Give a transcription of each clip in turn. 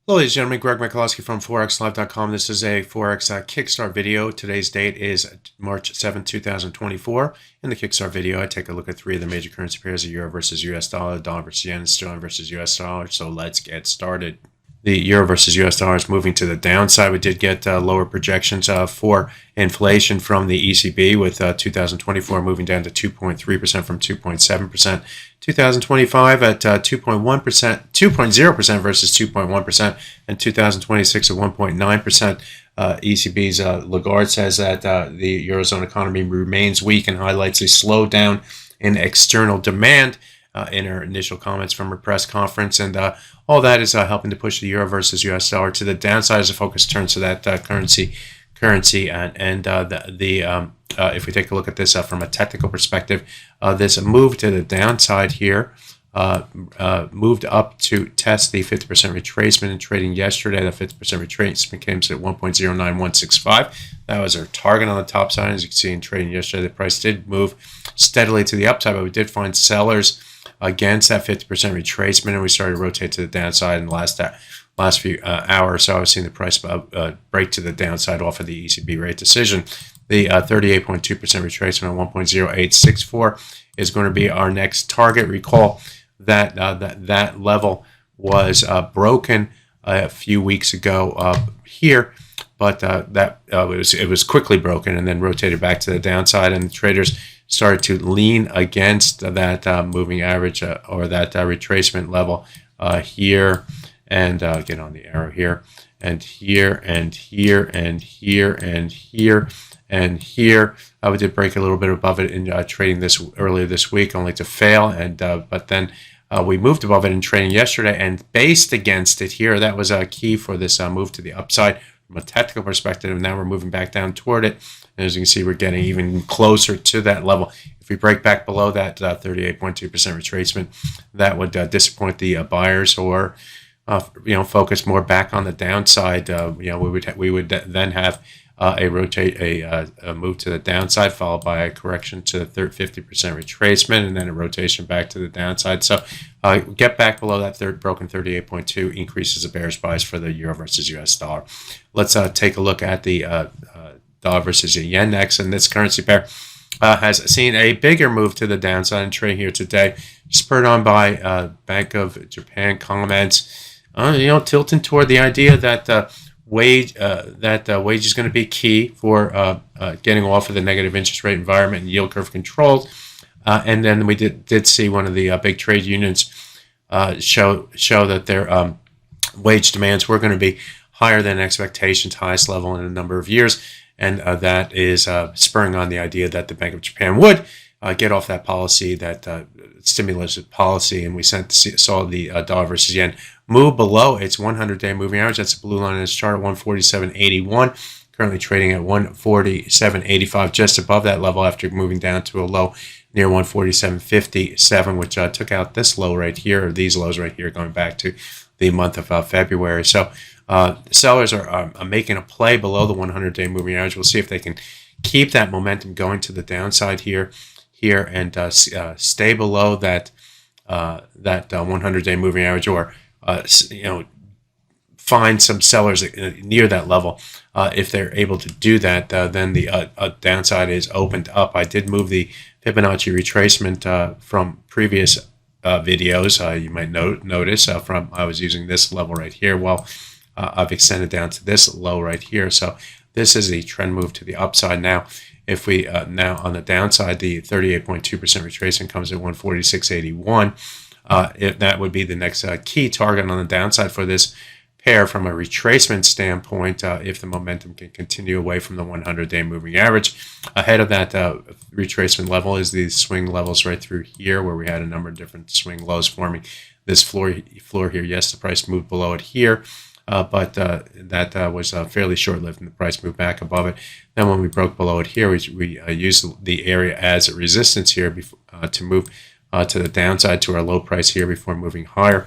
Hello, ladies and gentlemen, Greg Michalowski from ForexLive.com. This is a Forex Kickstart video. Today's date is March 7th, 2024. In the Kickstart video, I take a look at three of the major currency pairs, the euro versus US dollar, dollar versus yen, and sterling versus US dollar. So let's get started. The euro versus US dollar is moving to the downside. We did get lower projections for inflation from the ECB, with 2024 moving down to 2.3% from 2.7%. 2025 at 2.1%, 2.0% versus 2.1%, and 2026 at 1.9%. ECB's Lagarde says that the Eurozone economy remains weak and highlights a slowdown in external demand in her initial comments from her press conference. And all that is helping to push the euro versus US dollar to the downside as the focus turns to that currency. If we take a look at this from a technical perspective, this move to the downside here moved up to test the 50% retracement in trading yesterday. The 50% retracement came to 1.09165. That was our target on the top side. As you can see in trading yesterday, the price did move steadily to the upside, but we did find sellers against that 50% retracement, and we started to rotate to the downside in the last few hours or so. I've seen the price break to the downside off of the ECB rate decision. The 38.2% retracement on 1.0864 is going to be our next target. Recall that that level was broken a few weeks ago here, but it was quickly broken and then rotated back to the downside, and the traders started to lean against that moving average or that retracement level here, and get on the arrow here, and here, and here, and here, and here, and here. We did break a little bit above it in trading this earlier this week, only to fail, and but then we moved above it in trading yesterday and based against it here. That was a key for this move to the upside from a technical perspective, and now we're moving back down toward it. And as you can see, we're getting even closer to that level. If we break back below that 38.2% retracement, that would disappoint the buyers, or focus more back on the downside. We would then have a move to the downside, followed by a correction to the 50% retracement, and then a rotation back to the downside. So get back below that broken 38.2 increases the bearish bias for the euro versus US dollar. Let's take a look at the dollar versus the yen next, and this currency pair has seen a bigger move to the downside in trade here today, spurred on by Bank of Japan comments, tilting toward the idea that wage is going to be key for getting off of the negative interest rate environment and yield curve controls. And then we did see one of the big trade unions show that their wage demands were going to be higher than expectations, highest level in a number of years. And that is spurring on the idea that the Bank of Japan would get off that policy, that stimulus policy. And we saw the dollar versus yen move below its 100-day moving average. That's a blue line in this chart at 147.81. Currently trading at 147.85, just above that level after moving down to a low near 147.57, which took out this low right here, or these lows right here, going back to the month of February. So sellers are making a play below the 100-day moving average. We'll see if they can keep that momentum going to the downside here, and stay below that 100-day moving average, or find some sellers near that level. If they're able to do that, then the downside is opened up. I did move the Fibonacci retracement from previous videos. You might notice I was using this level right here. Well, I've extended down to this low right here. So this is a trend move to the upside. Now, if we now on the downside, the 38.2% retracement comes at 146.81. If that would be the next key target on the downside for this pair from a retracement standpoint, if the momentum can continue away from the 100-day moving average. Ahead of that retracement level is the swing levels right through here, where we had a number of different swing lows forming this floor here. Yes, the price moved below it here, but that was fairly short-lived, and the price moved back above it. Then when we broke below it here, we used the area as a resistance here to move to the downside to our low price here before moving higher.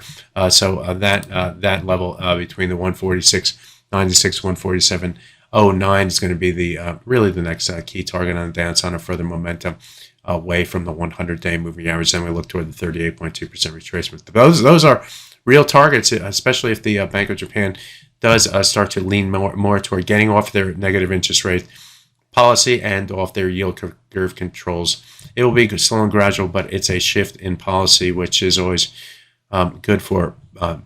So that level between the 146.96, 147.09 is going to be the really the next key target on the downside of further momentum away from the 100-day moving average. Then we look toward the 38.2% retracement. Those are real targets, especially if the Bank of Japan does start to lean more toward getting off their negative interest rate policy and off their yield curve controls. It will be slow and gradual, but it's a shift in policy, which is always good for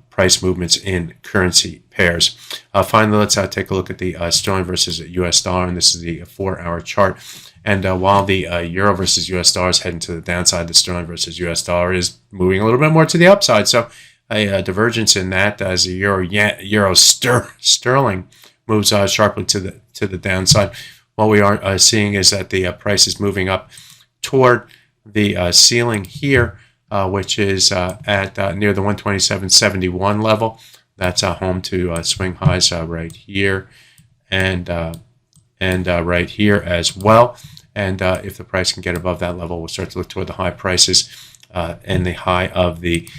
price movements in currency pairs. Finally, let's take a look at the sterling versus US dollar, and this is the 4-hour chart. And while the euro versus US dollar is heading to the downside, the sterling versus US dollar is moving a little bit more to the upside. So a divergence in that as the euro sterling moves sharply to the downside. What we are seeing is that the price is moving up toward the ceiling here, which is at near the 127.71 level. That's home to swing highs right here and right here as well. And if the price can get above that level, we'll start to look toward the high prices and the high of the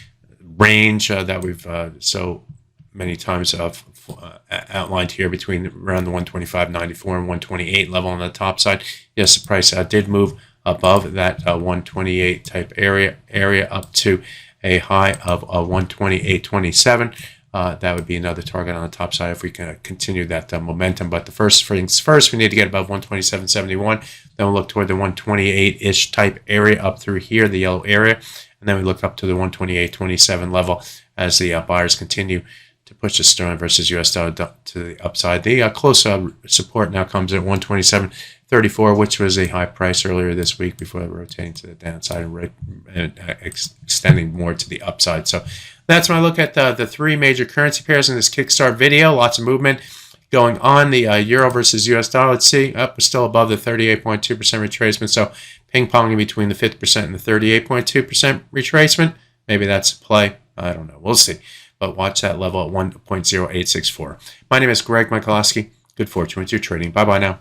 range that we've so many times outlined here between around the 125.94 and 128 level on the top side. Yes, the price did move above that 128 type area up to a high of 128.27. That would be another target on the top side if we can continue that momentum. But the first things first, we need to get above 127.71. Then we'll look toward the 128-ish type area up through here, the yellow area. And then we look up to the 128.27 level as the buyers continue to push the sterling versus US dollar to the upside. The close support now comes at 127.34, which was a high price earlier this week before rotating to the downside and extending more to the upside. So that's when I look at the three major currency pairs in this Kickstart video. Lots of movement going on. The euro versus US dollar, let's see, we're still above the 38.2% retracement. So ping-ponging between the 50% and the 38.2% retracement. Maybe that's a play. I don't know. We'll see. But watch that level at 1.0864. My name is Greg Michalowski. Good fortune with your trading. Bye-bye now.